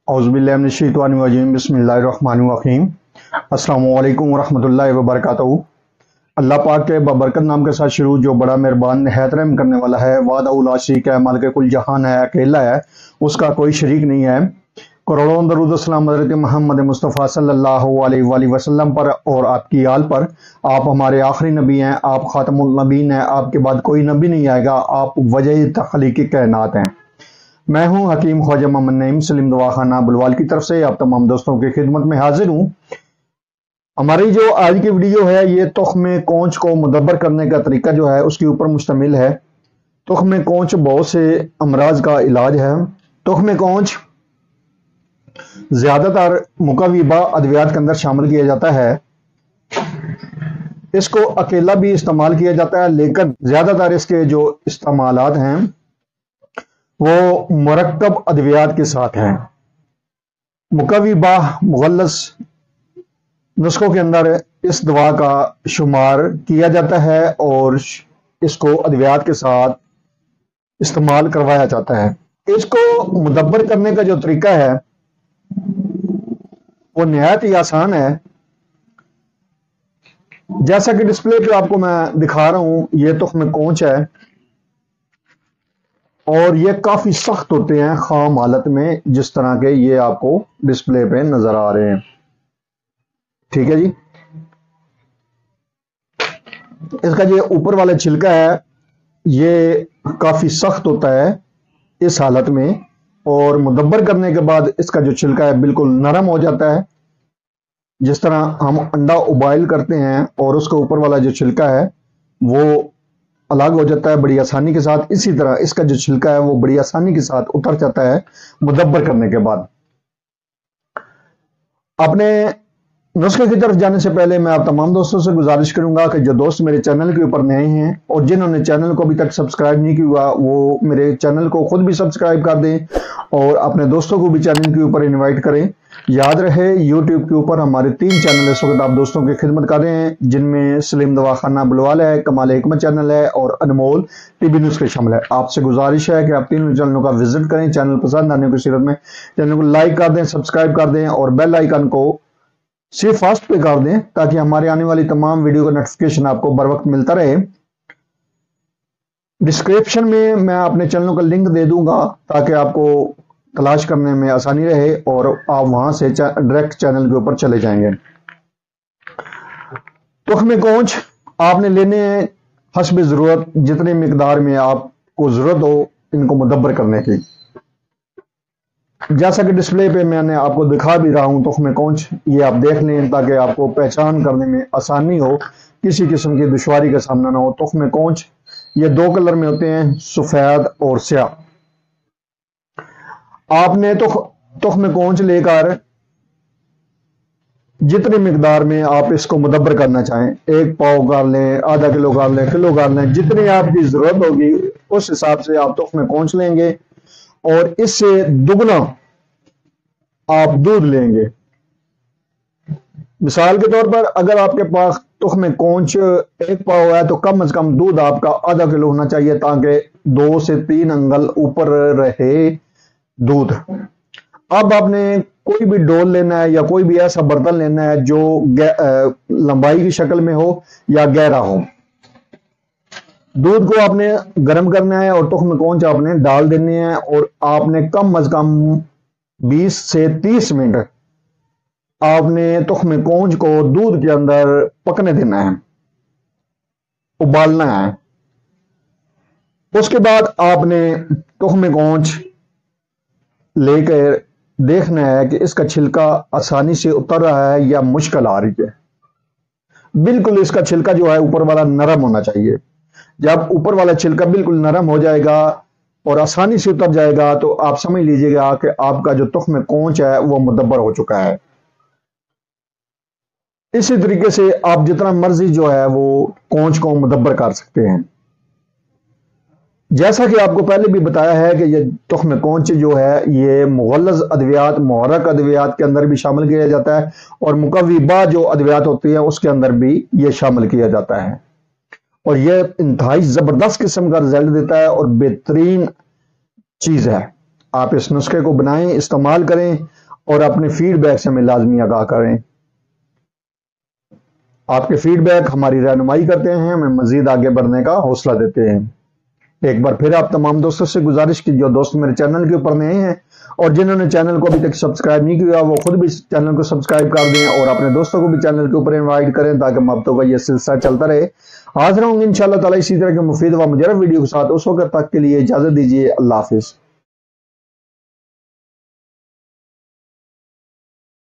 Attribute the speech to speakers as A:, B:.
A: औज़ुबिल्लाहि बिस्मिल्लाहिर्रहमानिर्रहीम। अस्सलामु अलैकुम वरहमतुल्लाहि वबरकातुहू। अल्लाह पाक के बबरकत नाम के साथ शुरू, जो बड़ा मेहरबान निहायत रहम करने वाला है। वादा ला शरीक है, मालिक कुल जहान है, अकेला है, उसका कोई शरीक नहीं है। करोड़ों दरूद सलाम हज़रत मोहम्मद मुस्तफ़ा सल्लल्लाहु अलैहि वसल्लम पर और आपकी आल पर। आप हमारे आखिरी नबी हैं, आप खातमुल नबीन हैं, आपके बाद कोई नबी नहीं आएगा, आप वजह तख्लीक़ कायनात हैं। मैं हूं हकीम ख्वाजा मोहम्मद नईम सलीम दवाखाना बुलवाल की तरफ से आप तमाम दोस्तों की खिदमत में हाजिर हूं। हमारी जो आज की वीडियो है ये तुख्म कोंच को मुदब्बर करने का तरीका जो है उसके ऊपर मुश्तमिल है। तुख्म कोंच बहुत से अमराज का इलाज है। तुख्म कोंच ज्यादातर मुकव्विबा अद्वियात के अंदर शामिल किया जाता है। इसको अकेला भी इस्तेमाल किया जाता है, लेकिन ज्यादातर इसके जो इस्तेमालात हैं वो मुरक्कब अद्वियात के साथ हैं। मुकव्विबा मुगल्लस नुस्खों के अंदर इस दवा का शुमार किया जाता है और इसको अद्वियात के साथ इस्तेमाल करवाया जाता है। इसको मुदब्बर करने का जो तरीका है वो निहायत ही आसान है। जैसा कि डिस्प्ले पे आपको मैं दिखा रहा हूं, ये तुख्म कोंच है और ये काफी सख्त होते हैं खाम हालत में, जिस तरह के ये आपको डिस्प्ले पे नजर आ रहे हैं। ठीक है जी। इसका जो ऊपर वाला छिलका है ये काफी सख्त होता है इस हालत में, और मुदब्बर करने के बाद इसका जो छिलका है बिल्कुल नरम हो जाता है। जिस तरह हम अंडा उबाइल करते हैं और उसके ऊपर वाला जो छिलका है वो अलग हो जाता है बड़ी आसानी के साथ, इसी तरह इसका जो छिलका है वो बड़ी आसानी के साथ उतर जाता है मुदब्बर करने के बाद। अपने नुस्खे की तरफ जाने से पहले मैं आप तमाम दोस्तों से गुजारिश करूंगा कि जो दोस्त मेरे चैनल के ऊपर नए हैं और जिन्होंने चैनल को अभी तक सब्सक्राइब नहीं किया वो मेरे चैनल को खुद भी सब्सक्राइब कर दें और अपने दोस्तों को भी चैनल के ऊपर इनवाइट करें। याद रहे यूट्यूब के ऊपर हमारे 3 चैनल इस वक्त आप दोस्तों की खिदमत कर रहे हैं, जिनमें सलीम दवाखाना बुलवाल है, कमाल हिकमत चैनल है और अनमोल टीवी नुस्खे शामिल है। आपसे गुजारिश है कि आप तीनों चैनलों का विजिट करें। चैनल पसंद आने की सूरत में चैनल को लाइक कर दें, सब्सक्राइब कर दें और बेल आइकन को सिर्फ फास्ट पे कर दें ताकि हमारे आने वाली तमाम वीडियो का नोटिफिकेशन आपको बर वक्त मिलता रहे। डिस्क्रिप्शन में मैं अपने चैनलों का लिंक दे दूंगा ताकि आपको तलाश करने में आसानी रहे और आप वहां से डायरेक्ट चैनल के ऊपर चले जाएंगे। तुख्म कोंच आपने लेने हस्ब जरूरत, जितने मिकदार में आपको जरूरत हो इनको मुदब्बर करने की। जैसा कि डिस्प्ले पे मैंने आपको दिखा भी रहा हूं तुख्म कोंच, ये आप देख लें ताकि आपको पहचान करने में आसानी हो, किसी किस्म की दुश्वारी का सामना ना हो। तुख्म कोंच ये 2 कलर में होते हैं, सफेद और स्याह। आपने तो तुख्म कोंच लेकर जितनी मिकदार में आप इसको मुदब्बर करना चाहें, 1 पाव कर लें, आधा किलो कर लें, किलो कर लें, जितनी आपकी जरूरत होगी उस हिसाब से आप तुख्म कोंच लेंगे और इससे दुगना आप दूध लेंगे। मिसाल के तौर पर अगर आपके पास तुख्म कोंच 1 पाव है तो कम से कम दूध आपका आधा किलो होना चाहिए ताकि 2 से 3 अंगल ऊपर रहे दूध। अब आपने कोई भी डोल लेना है या कोई भी ऐसा बर्तन लेना है जो लंबाई की शक्ल में हो या गहरा हो। दूध को आपने गर्म करना है और तुख्म कोंच आपने डाल देने हैं और आपने कम से कम 20 से 30 मिनट आपने तुख्म कोंच को दूध के अंदर पकने देना है, उबालना है। उसके बाद आपने तुख्म कोंच लेकर देखना है कि इसका छिलका आसानी से उतर रहा है या मुश्किल आ रही है। बिल्कुल इसका छिलका जो है ऊपर वाला नरम होना चाहिए। जब ऊपर वाला छिलका बिल्कुल नरम हो जाएगा और आसानी से उतर जाएगा तो आप समझ लीजिएगा कि आपका जो तुख्म कोंच है वो मुदब्बर हो चुका है। इसी तरीके से आप जितना मर्जी जो है वो कोंच को मुदब्बर कर सकते हैं। जैसा कि आपको पहले भी बताया है कि ये तुख्म कोंच जो है ये मुगल्लज़ अद्वियात, मुहर्रक अद्वियात के अंदर भी शामिल किया जाता है और मुकव्विबा जो अद्वियात होती है उसके अंदर भी ये शामिल किया जाता है और ये इंतहाई जबरदस्त किस्म का रिजल्ट देता है और बेहतरीन चीज है। आप इस नुस्खे को बनाएं, इस्तेमाल करें اور اپنے فیڈ بیک سے ہمیں لازمی آگاہ کریں۔ آپ کے فیڈ بیک ہماری رہنمائی کرتے ہیں، ہمیں مزید آگے بڑھنے کا حوصلہ دیتے ہیں۔ ایک بار پھر آپ تمام دوستوں سے گزارش کی جو دوست میرے چینل کے اوپر نئے ہیں اور جنہوں نے چینل کو ابھی تک سبسکرائب نہیں کیا وہ خود بھی چینل کو سبسکرائب کر دیں اور اپنے دوستوں کو بھی چینل کے اوپر انوائٹ کریں تاکہ محبتوں کا یہ سلسلہ چلتا رہے۔ حاضر ہوں گے انشاءاللہ تعالی اسی طرح کے مفید و مجرب ویڈیو کے ساتھ، اس وقت تک کے لیے اجازت دیجیے، اللہ حافظ۔